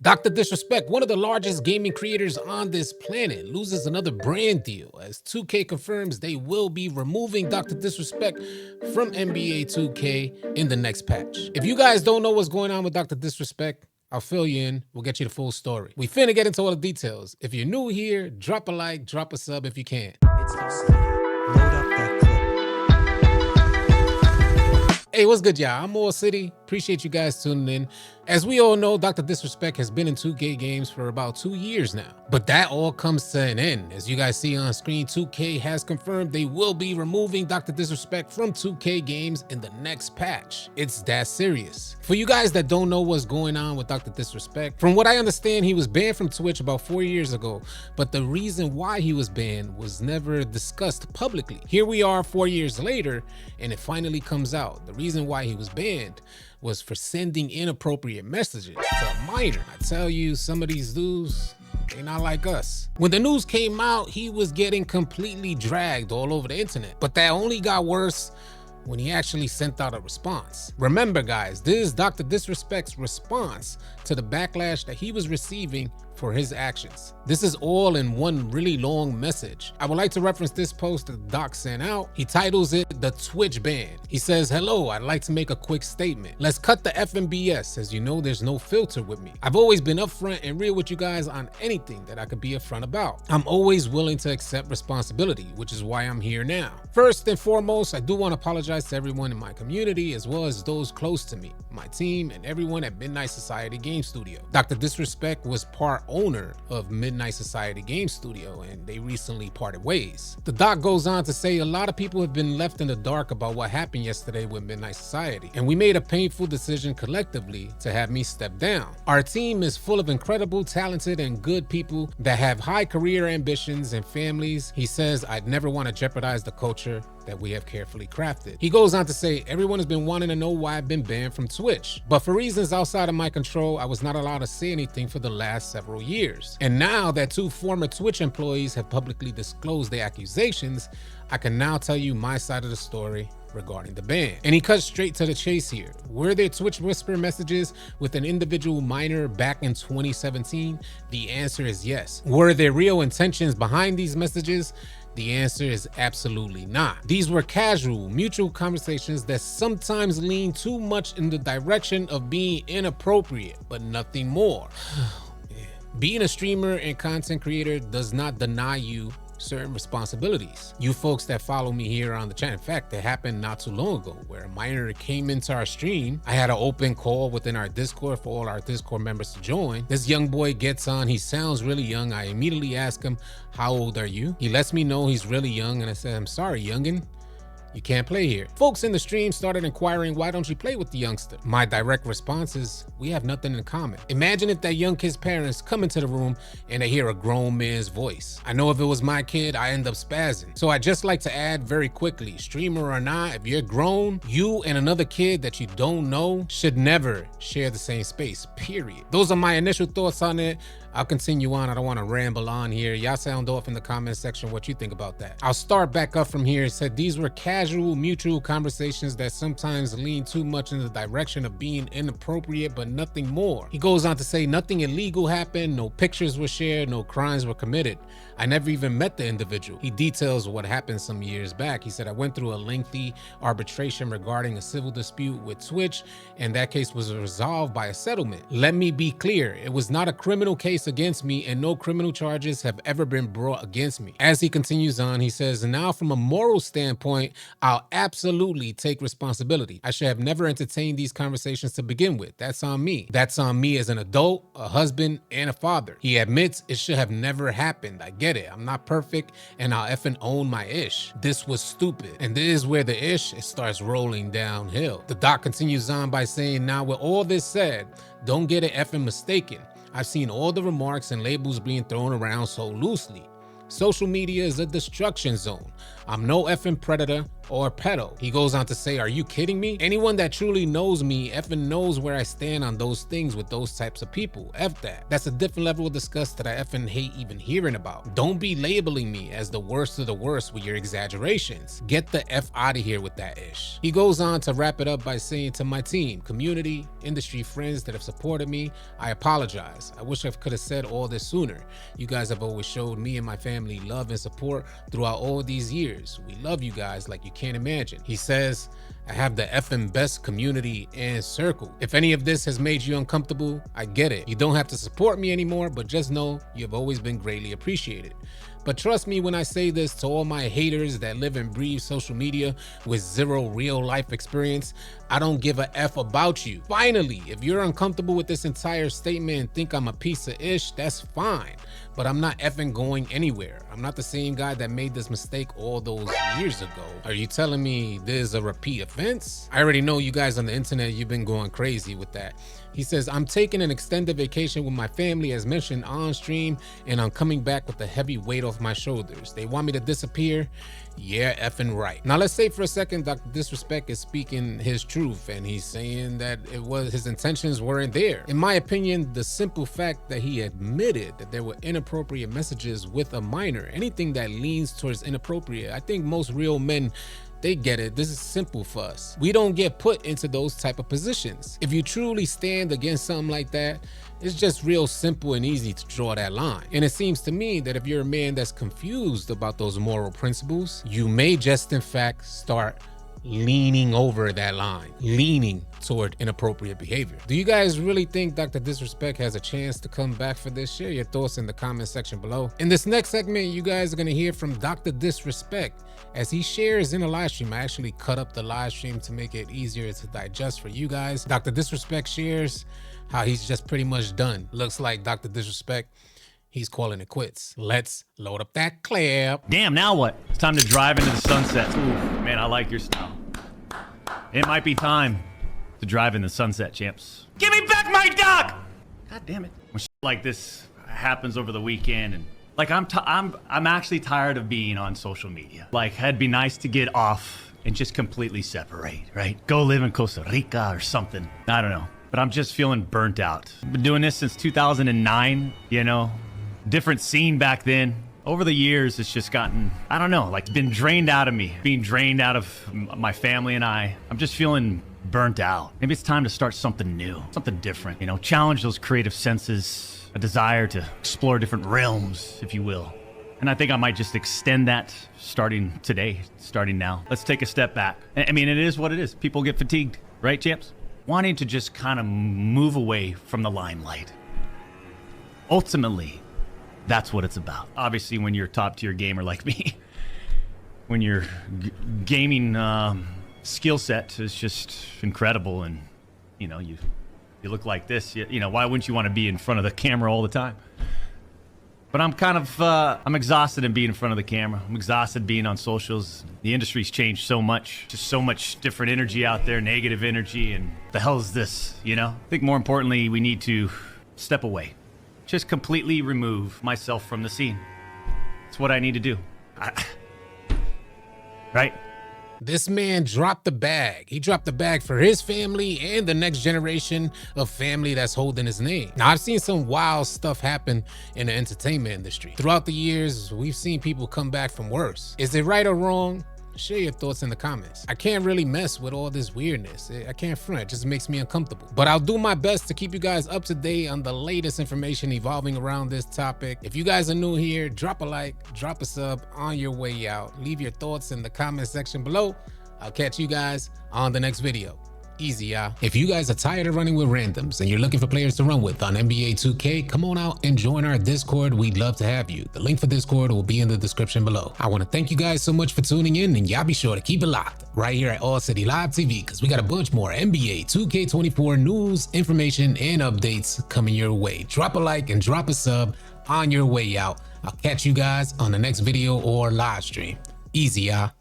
Dr. Disrespect, one of the largest gaming creators on this planet, loses another brand deal as 2K confirms they will be removing Dr. Disrespect from NBA 2K in the next patch. If you guys don't know what's going on with Dr. Disrespect, I'll fill you in. We'll get you the full story. We finna get into all the details. If you're new here, drop a like, drop a sub if you can. It's AllCity. Load up that clip. Hey, what's good, y'all? I'm AllCity. Appreciate you guys tuning in. As we all know, Dr. Disrespect has been in 2K games for about 2 years now. But that all comes to an end. As you guys see on screen, 2K has confirmed they will be removing Dr. Disrespect from 2K games in the next patch. It's that serious. For you guys that don't know what's going on with Dr. Disrespect, from what I understand, he was banned from Twitch about 4 years ago. But the reason why he was banned was never discussed publicly. Here we are 4 years later, and it finally comes out. The reason why he was banned was for sending inappropriate messages to a minor. I tell you, some of these dudes, they not like us. When the news came out, he was getting completely dragged all over the internet. But that only got worse when he actually sent out a response. Remember guys, this is Dr. Disrespect's response to the backlash that he was receiving for his actions. This is all in one really long message. I would like to reference this post that Doc sent out. He titles it The Twitch Ban. He says, "Hello, I'd like to make a quick statement. Let's cut the FMBS. As you know, there's no filter with me. I've always been upfront and real with you guys on anything that I could be upfront about. I'm always willing to accept responsibility, which is why I'm here now. First and foremost, I do want to apologize to everyone in my community as well as those close to me, my team, and everyone at Midnight Society Game Studio. Dr. Disrespect was part owner of Midnight Society Game Studio, and they recently parted ways." The doc goes on to say a lot of people have been left in the dark about what happened yesterday with Midnight Society, and we made a painful decision collectively to have me step down. Our team is full of incredible, talented, and good people that have high career ambitions and families. He says, "I'd never want to jeopardize the culture that we have carefully crafted." He goes on to say, "Everyone has been wanting to know why I've been banned from Twitch, but for reasons outside of my control, I was not allowed to say anything for the last several years. And now that 2 former Twitch employees have publicly disclosed their accusations, I can now tell you my side of the story regarding the ban." And he cuts straight to the chase here. Were there Twitch whisper messages with an individual minor back in 2017? The answer is yes. Were there real intentions behind these messages? The answer is absolutely not. These were casual, mutual conversations that sometimes lean too much in the direction of being inappropriate, but nothing more. Being a streamer and content creator does not deny you certain responsibilities. You folks that follow me here on the channel, in fact, it happened not too long ago where a minor came into our stream. I had an open call within our Discord for all our Discord members to join. This young boy gets on, he sounds really young. I immediately ask him, "How old are you?" He lets me know he's really young, and I said, "I'm sorry, youngin', you can't play here." Folks in the stream started inquiring, "Why don't you play with the youngster?" My direct response is, "We have nothing in common." Imagine if that young kid's parents come into the room and they hear a grown man's voice. I know if it was my kid, I end up spazzing. So I just like to add very quickly, streamer or not, if you're grown, you and another kid that you don't know should never share the same space, period. Those are my initial thoughts on it. I'll continue on. I don't want to ramble on here. Y'all sound off in the comment section what you think about that. I'll start back up from here. It said these were casual, mutual conversations that sometimes lean too much in the direction of being inappropriate, but nothing more. He goes on to say nothing illegal happened, no pictures were shared, no crimes were committed. I never even met the individual. He details what happened some years back. He said, "I went through a lengthy arbitration regarding a civil dispute with Twitch, and that case was resolved by a settlement. Let me be clear, it was not a criminal case against me, and no criminal charges have ever been brought against me." As he continues on, he says, "Now from a moral standpoint, I'll absolutely take responsibility. I should have never entertained these conversations to begin with. That's on me. That's on me as an adult, a husband, and a father." He admits it should have never happened. I get it. I'm not perfect, and I'll effing own my ish. This was stupid. And this is where the ish starts rolling downhill. The doc continues on by saying, "Now with all this said, don't get it effing mistaken. I've seen all the remarks and labels being thrown around so loosely. Social media is a destruction zone. I'm no effing predator or pedo. He goes on to say, are you kidding me? Anyone that truly knows me effing knows where I stand on those things with those types of people. F that. That's a different level of disgust that I effing hate even hearing about. Don't be labeling me as the worst of the worst with your exaggerations. Get the F out of here with that ish. He goes on to wrap it up by saying, to my team, community, industry friends that have supported me, I apologize. I wish I could have said all this sooner. You guys have always showed me and my family love and support throughout all these years. We love you guys like you can't imagine. He says, I have the effing best community and circle. If any of this has made you uncomfortable, I get it. You don't have to support me anymore, but just know you've always been greatly appreciated. But trust me when I say this to all my haters that live and breathe social media with zero real life experience, I don't give a F about you. Finally, if you're uncomfortable with this entire statement and think I'm a piece of ish, that's fine. But I'm not effing going anywhere. I'm not the same guy that made this mistake all those years ago. Are you telling me this is a repeat offense? I already know you guys on the internet, you've been going crazy with that. He says, I'm taking an extended vacation with my family as mentioned on stream, and I'm coming back with a heavy weight off my shoulders. They want me to disappear? Yeah, effing right. Now let's say for a second Dr. Disrespect is speaking his truth and he's saying that his intentions weren't there. In my opinion, the simple fact that he admitted that there were inappropriate messages with a minor, anything that leans towards inappropriate, I think most real men, they get it. This is simple for us. We don't get put into those type of positions. If you truly stand against something like that, it's just real simple and easy to draw that line. And it seems to me that if you're a man that's confused about those moral principles, you may just in fact start leaning over that line, leaning toward inappropriate behavior. Do you guys really think Dr. Disrespect has a chance to come back for this? Share your thoughts in the comment section below. In this next segment, you guys are gonna hear from Dr. Disrespect as he shares in a live stream. I actually cut up the live stream to make it easier to digest for you guys. Dr. Disrespect shares how he's just pretty much done. Looks like Dr. Disrespect, he's calling it quits. Let's load up that clip. Damn, now what? It's time to drive into the sunset. Ooh, man, I like your style. It might be time to drive in the sunset, champs. Give me back my dog! God damn it. When shit like this happens over the weekend, and like I'm actually tired of being on social media. Like, it'd be nice to get off and just completely separate, right? Go live in Costa Rica or something. I don't know. But I'm just feeling burnt out. I've been doing this since 2009, you know? Different scene back then. Over the years, it's just gotten, I don't know, like been drained out of me. Being drained out of my family and I. I'm just feeling burnt out. Maybe it's time to start something new, something different. You know, challenge those creative senses, a desire to explore different realms, if you will. And I think I might just extend that starting today, starting now. Let's take a step back. I mean, it is what it is. People get fatigued, right, champs? Wanting to just kind of move away from the limelight. Ultimately, that's what it's about. Obviously, when you're a top-tier gamer like me, when your gaming skill set is just incredible, and you know you look like this, you know, why wouldn't you want to be in front of the camera all the time? But I'm kind of I'm exhausted in being in front of the camera. I'm exhausted being on socials. The industry's changed so much, just so much different energy out there, negative energy, and the hell is this, you know? I think more importantly, we need to step away. Just completely remove myself from the scene. It's what I need to do. Right? This man dropped the bag. He dropped the bag for his family and the next generation of family that's holding his name. Now, I've seen some wild stuff happen in the entertainment industry. Throughout the years, we've seen people come back from worse. Is it right or wrong? Share your thoughts in the comments. I can't really mess with all this weirdness. I can't front, it just makes me uncomfortable. But I'll do my best to keep you guys up to date on the latest information evolving around this topic. If you guys are new here, drop a like, drop a sub on your way out. Leave your thoughts in the comment section below. I'll catch you guys on the next video. Easy, y'all. If you guys are tired of running with randoms and you're looking for players to run with on NBA 2K, come on out and join our Discord. We'd love to have you. The link for Discord will be in the description below. I want to thank you guys so much for tuning in, and y'all be sure to keep it locked right here at AllCity Live TV, because we got a bunch more NBA 2K24 news, information, and updates coming your way. Drop a like and drop a sub on your way out. I'll catch you guys on the next video or live stream. Easy, y'all.